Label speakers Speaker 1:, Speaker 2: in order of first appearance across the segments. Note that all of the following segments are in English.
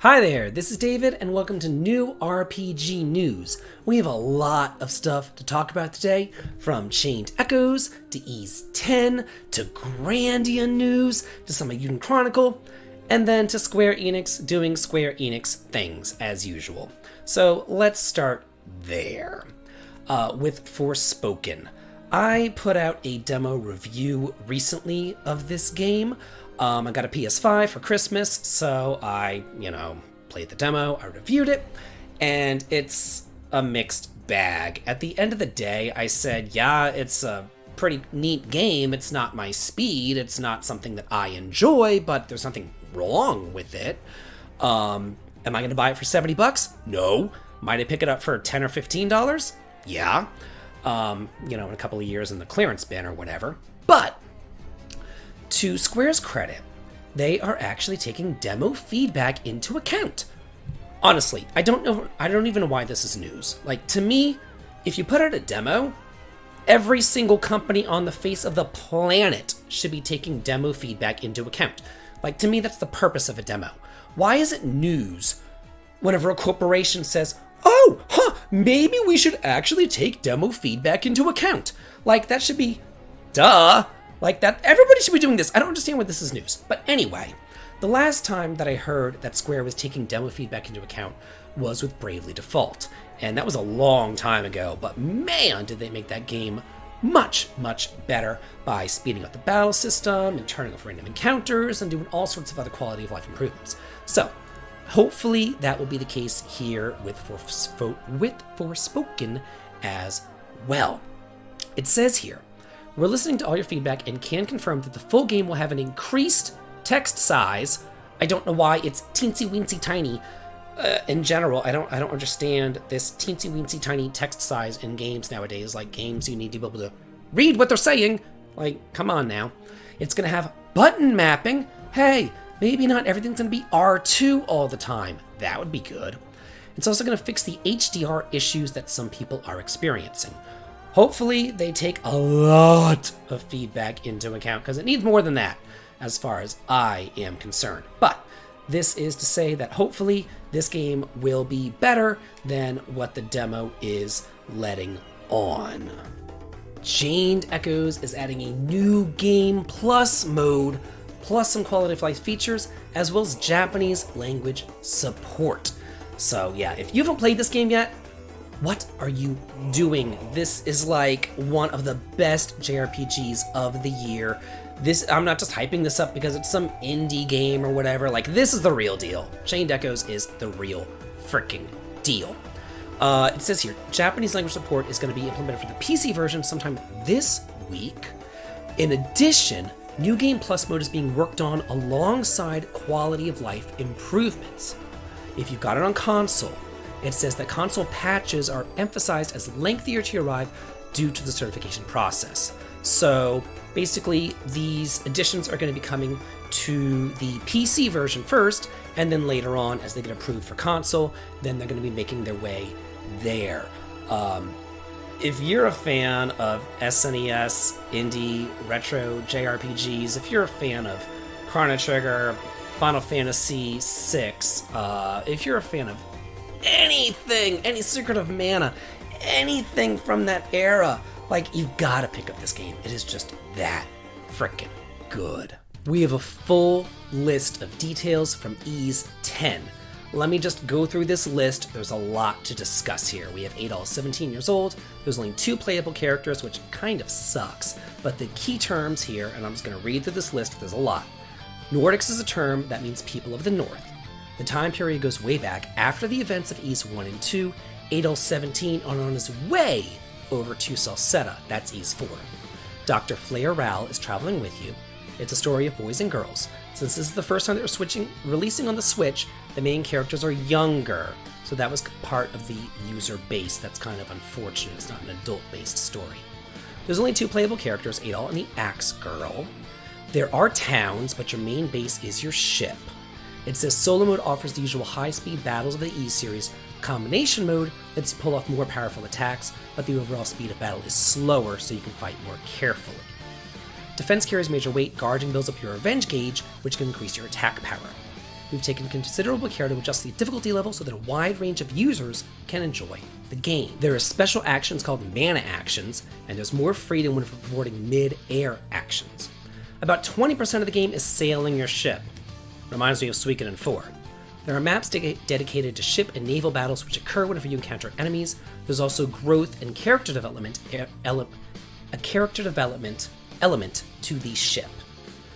Speaker 1: Hi there, this is David and welcome to New RPG News. We have a lot of stuff to talk about today, from Chained Echoes to Ys 10 to Grandia news to some of Uden Chronicle, and then to Square Enix doing Square Enix things as usual. So let's start there with Forspoken. I put out a demo review recently of this game. I got a PS5 for Christmas, so I, played the demo, I reviewed it, and it's a mixed bag. At the end of the day, I said, yeah, it's a pretty neat game. It's not my speed. It's not something that I enjoy, but there's nothing wrong with it. Am I going to buy it for $70? No. Might I pick it up for $10 or $15? Yeah. In a couple of years in the clearance bin or whatever. But to Square's credit, they are actually taking demo feedback into account. Honestly, I don't even know why this is news. To me, if you put out a demo, every single company on the face of the planet should be taking demo feedback into account. To me, that's the purpose of a demo. Why is it news whenever a corporation says, maybe we should actually take demo feedback into account? That should be, duh. That everybody should be doing this. I don't understand why this is news. But anyway, the last time that I heard that Square was taking demo feedback into account was with Bravely Default. And that was a long time ago, but man, did they make that game much, much better by speeding up the battle system and turning off random encounters and doing all sorts of other quality of life improvements. So, hopefully that will be the case here with Forspoken as well. It says here, we're listening to all your feedback and can confirm that the full game will have an increased text size. I don't know why it's teensy weensy tiny. In general, I don't understand this teensy weensy tiny text size in games nowadays. Games you need to be able to read what they're saying. Come on now. It's gonna have button mapping. Hey, maybe not everything's gonna be R2 all the time. That would be good. It's also gonna fix the HDR issues that some people are experiencing. Hopefully they take a lot of feedback into account, because it needs more than that as far as I am concerned. But this is to say that hopefully this game will be better than what the demo is letting on. Chained Echoes is adding a new Game Plus mode, plus some quality of life features, as well as Japanese language support. So yeah, if you haven't played this game yet, what are you doing? This is one of the best JRPGs of the year. I'm not just hyping this up because it's some indie game or whatever. This is the real deal. Chained Echoes is the real freaking deal. It says here, Japanese language support is going to be implemented for the PC version sometime this week. In addition, New Game Plus mode is being worked on alongside quality of life improvements. If you've got it on console, it says that console patches are emphasized as lengthier to arrive due to the certification process. So basically, these additions are going to be coming to the PC version first, and then later on, as they get approved for console, then they're going to be making their way there. If you're a fan of SNES, indie, retro JRPGs, if you're a fan of Chrono Trigger, Final Fantasy VI, if you're a fan of anything, any Secret of Mana, anything from that era, you've got to pick up this game. It is just that frickin' good. We have a full list of details from Ys 10. Let me just go through this list. There's a lot to discuss here. We have Adol's 17 years old. There's only 2 playable characters, which kind of sucks. But the key terms here, and I'm just going to read through this list, there's a lot. Nordics is a term that means people of the North. The time period goes way back after the events of Ys 1 and 2. Adol's 17 and on his way over to Salsetta, that's Ys 4. Dr. Flair Ral is traveling with you. It's a story of boys and girls. Since this is the first time that we're releasing on the Switch, the main characters are younger. So that was part of the user base. That's kind of unfortunate. It's not an adult-based story. There's only 2 playable characters, Adol and the Axe Girl. There are towns, but your main base is your ship. It says solo mode offers the usual high-speed battles of the Ys series. Combination mode lets you pull off more powerful attacks, but the overall speed of battle is slower, so you can fight more carefully. Defense carries major weight, guarding builds up your revenge gauge, which can increase your attack power. we've taken considerable care to adjust the difficulty level so that a wide range of users can enjoy the game. There are special actions called mana actions, and there's more freedom when performing mid-air actions. About 20% of the game is sailing your ship. Reminds me of Suikoden 4. There are maps dedicated to ship and naval battles which occur whenever you encounter enemies. There's also growth and character development, a character development element to the ship.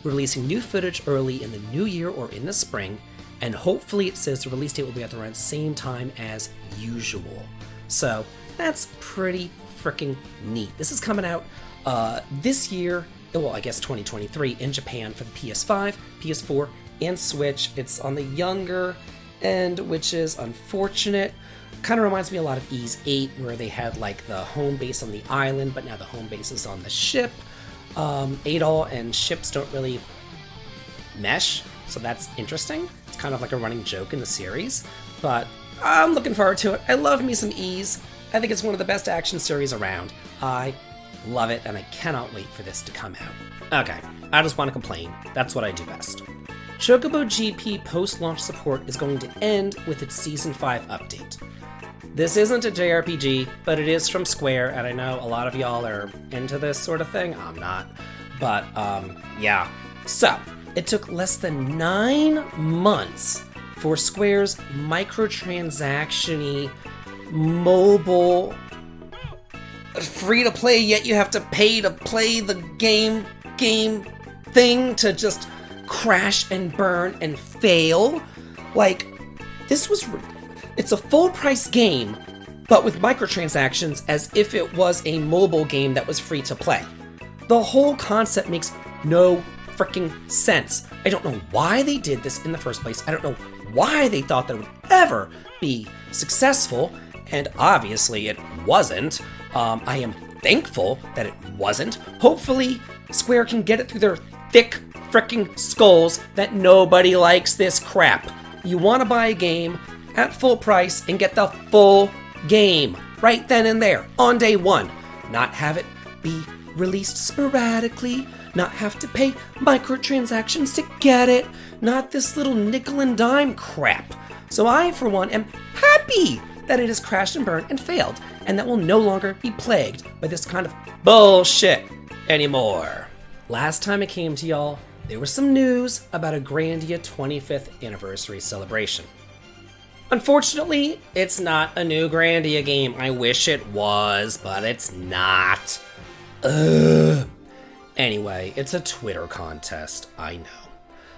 Speaker 1: We're releasing new footage early in the new year or in the spring, and hopefully it says the release date will be at around the same time as usual. So that's pretty freaking neat. This is coming out this year, well, I guess 2023 in Japan for the PS5, PS4, and Switch. It's on the younger end, which is unfortunate. Kind of reminds me a lot of Ys 8, where they had like the home base on the island, but now the home base is on the ship. ADOL and ships don't really mesh, so that's interesting. It's kind of like a running joke in the series, but I'm looking forward to it. I love me some Ys. I think it's one of the best action series around. I love it, and I cannot wait for this to come out. Okay, I just want to complain. That's what I do best. Chocobo GP post-launch support is going to end with its Season 5 update. This isn't a JRPG, but it is from Square, and I know a lot of y'all are into this sort of thing. I'm not. But, yeah. So, it took less than 9 months for Square's microtransaction-y, mobile, free-to-play, yet you have to pay to play the game thing to just crash and burn and fail. Like, this was... It's a full-price game, but with microtransactions as if it was a mobile game that was free to play. The whole concept makes no freaking sense. I don't know why they did this in the first place. I don't know why they thought that it would ever be successful, and obviously it wasn't. I am thankful that it wasn't. Hopefully, Square can get it through their thick freaking skulls that nobody likes this crap. You want to buy a game at full price and get the full game right then and there on day one. Not have it be released sporadically, not have to pay microtransactions to get it, not this little nickel and dime crap. So I, for one, am happy that it has crashed and burned and failed, and that will no longer be plagued by this kind of bullshit anymore. Last time I came to y'all, there was some news about a GRANDIA 25th anniversary celebration. Unfortunately, it's not a new GRANDIA game. I wish it was, but it's not. Ugh. Anyway, it's a Twitter contest, I know.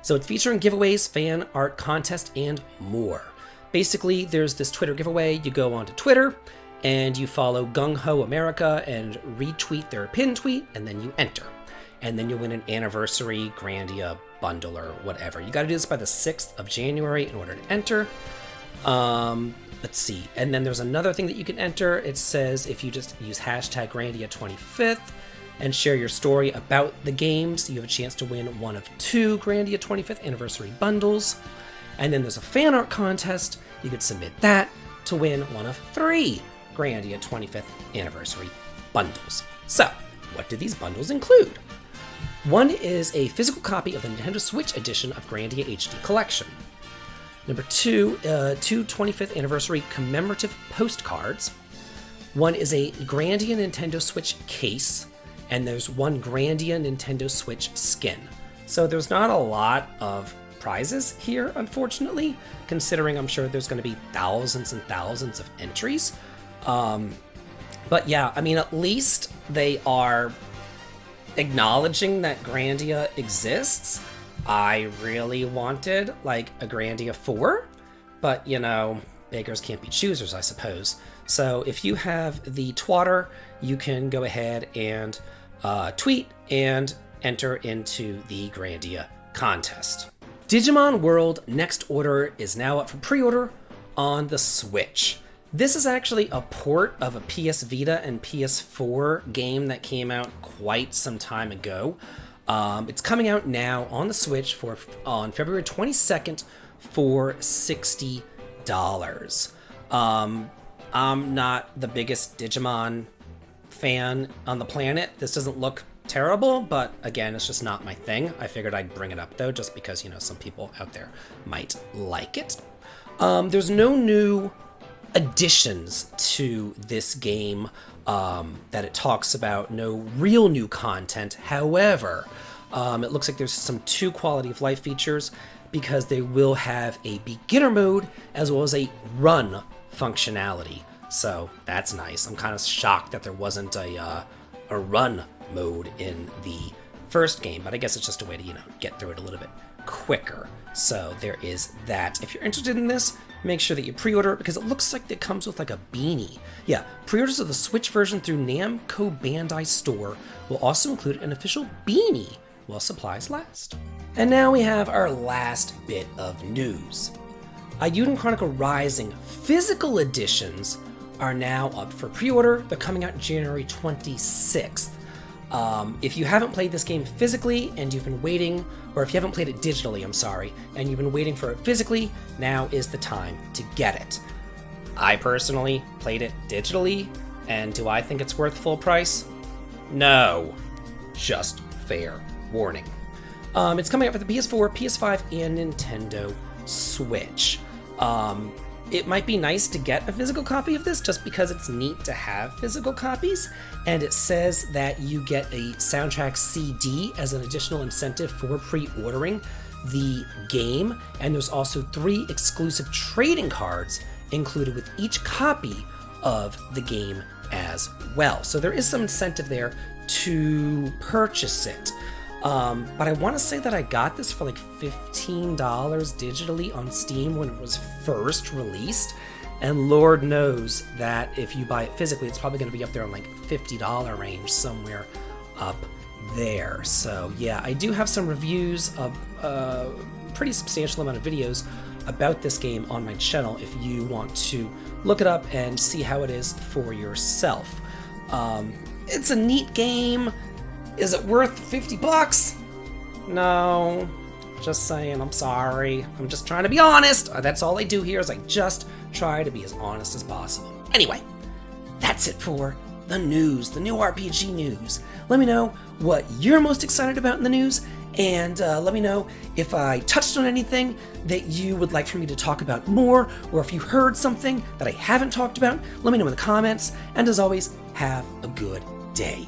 Speaker 1: So it's featuring giveaways, fan art contest, and more. Basically, there's this Twitter giveaway. You go onto Twitter, and you follow Gung Ho America and retweet their pin tweet, and then you enter. And then you'll win an anniversary GRANDIA bundle or whatever. You gotta do this by the 6th of January in order to enter. Let's see. And then there's another thing that you can enter. It says if you just use hashtag GRANDIA 25th and share your story about the games, you have a chance to win one of 2 GRANDIA 25th anniversary bundles. And then there's a fan art contest. You could submit that to win one of 3 GRANDIA 25th anniversary bundles. So, what do these bundles include? One is a physical copy of the Nintendo Switch edition of GRANDIA HD Collection. Number 2, 25th anniversary commemorative postcards. One is a GRANDIA Nintendo Switch case, and there's one GRANDIA Nintendo Switch skin. So there's not a lot of prizes here, unfortunately, considering I'm sure there's going to be thousands and thousands of entries. But yeah, I mean, at least they are acknowledging that GRANDIA exists. I really wanted, like, a GRANDIA 4, but, you know, beggars can't be choosers, I suppose. So if you have the twatter, you can go ahead and tweet and enter into the GRANDIA contest. Digimon World Next Order is now up for pre-order on the Switch. This is actually a port of a PS Vita and PS4 game that came out quite some time ago. It's coming out now on the Switch on February 22nd for $60. I'm not the biggest Digimon fan on the planet. This doesn't look terrible, but again, it's just not my thing. I figured I'd bring it up though, just because, you know, some people out there might like it. There's no new additions to this game that it talks about, no real new content. However, it looks like there's some 2 quality of life features, because they will have a beginner mode as well as a run functionality. So that's nice. I'm kind of shocked that there wasn't a run mode in the first game, but I guess it's just a way to, you know, get through it a little bit quicker. So there is that. If you're interested in this, make sure that you pre-order it, because it looks like it comes with like a beanie. Yeah, pre-orders of the Switch version through Namco Bandai store will also include an official beanie while supplies last. And now we have our last bit of news. Eiyuden Chronicle Rising physical editions are now up for pre-order. They're coming out January 26th. If you haven't played this game physically and you've been waiting, or if you haven't played it digitally, I'm sorry, and you've been waiting for it physically, now is the time to get it. I personally played it digitally, and do I think it's worth full price? No. Just fair warning. It's coming out for the PS4, PS5, and Nintendo Switch. It might be nice to get a physical copy of this, just because it's neat to have physical copies, and it says that you get a soundtrack CD as an additional incentive for pre-ordering the game, and there's also 3 exclusive trading cards included with each copy of the game as well. So there is some incentive there to purchase it. But I want to say that I got this for like $15 digitally on Steam when it was first released, and Lord knows that if you buy it physically, it's probably going to be up there on like $50 range, somewhere up there. So yeah, I do have some reviews of a pretty substantial amount of videos about this game on my channel if you want to look it up and see how it is for yourself. It's a neat game. Is it worth $50? No. Just saying, I'm sorry. I'm just trying to be honest. That's all I do here, is I just try to be as honest as possible. Anyway, that's it for the news, the new RPG news. Let me know what you're most excited about in the news, and let me know if I touched on anything that you would like for me to talk about more, or if you heard something that I haven't talked about, let me know in the comments, and as always, have a good day.